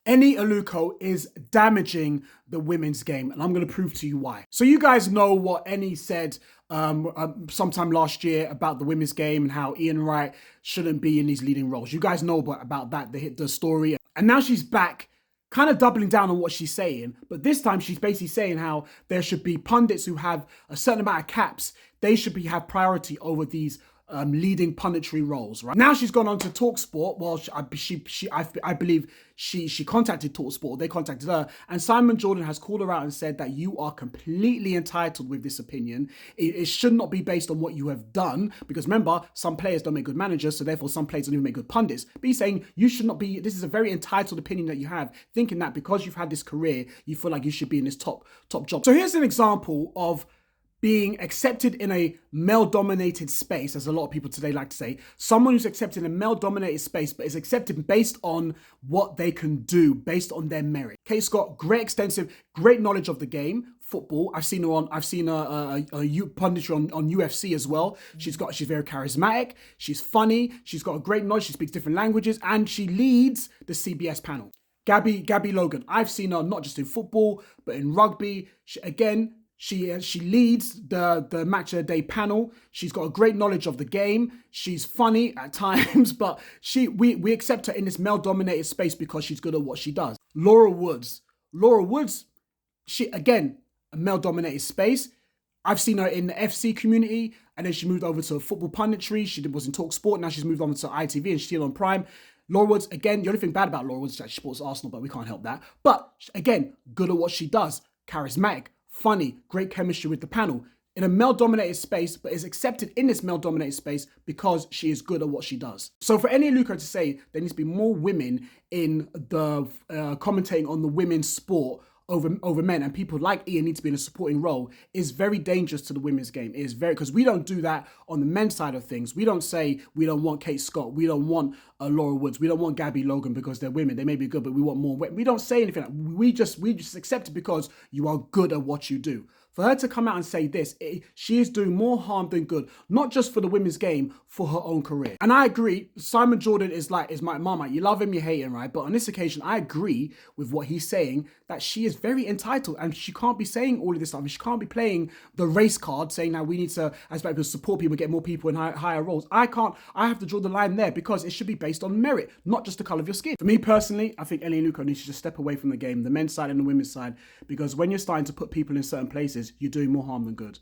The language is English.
Any Aluko is damaging the women's game, and I'm going to prove to you why. So you guys know what Any said sometime last year about the women's game and how Ian Wright shouldn't be in these leading roles. You guys know about that, the story. And now she's back kind of doubling down on what she's saying, but this time she's basically saying how there should be pundits who have a certain amount of caps. They should have priority over these leading punditry roles, right? Now she's gone on to TalkSport. Well, I believe she contacted TalkSport. They contacted her, and Simon Jordan has called her out and said that you are completely entitled with this opinion. It should not be based on what you have done, because remember, some players don't make good managers, so therefore some players don't even make good pundits. But he's saying you should not be. This is a very entitled opinion that you have, thinking that because you've had this career, you feel like you should be in this top job. So here's an example of being accepted in a male-dominated space, as a lot of people today like to say. Someone who's accepted in a male-dominated space, but is accepted based on what they can do, based on their merit. Kate Scott, great knowledge of the game, football. I've seen her punditry on UFC as well. She's very charismatic. She's funny. She's got a great knowledge. She speaks different languages, and she leads the CBS panel. Gabby Logan. I've seen her not just in football, but in rugby. She leads the match of the day panel. She's got a great knowledge of the game. She's funny at times, but we accept her in this male-dominated space because she's good at what she does. Laura Woods, she, again, a male-dominated space. I've seen her in the FC community, and then she moved over to football punditry. She was in TalkSport. Now she's moved on to ITV and she's still on Prime. Laura Woods, again, the only thing bad about Laura Woods is that she supports Arsenal, but we can't help that. But again, good at what she does. Charismatic, funny, great chemistry with the panel. In a male-dominated space, but is accepted in this male-dominated space because she is good at what she does. So for any Aluko to say there needs to be more women in the commentating on the women's sport over men, and people like Ian need to be in a supporting role, is very dangerous to the women's game. It is very, because we don't do that on the men's side of things. We don't say we don't want Kate Scott, we don't want Laura Woods, we don't want Gabby Logan because they're women. They may be good, but we want more. We don't say anything. We just accept it because you are good at what you do. For her to come out and say this, she is doing more harm than good, not just for the women's game, for her own career. And I agree, Simon Jordan is my Marmite. You love him, you hate him, right? But on this occasion, I agree with what he's saying, that she is very entitled and she can't be saying all of this stuff. She can't be playing the race card, saying that we need to, as people, support people, get more people in higher roles. I have to draw the line there because it should be based on merit, not just the colour of your skin. For me personally, I think Ellie Aluko needs to just step away from the game, the men's side and the women's side, because when you're starting to put people in certain places, you're doing more harm than good.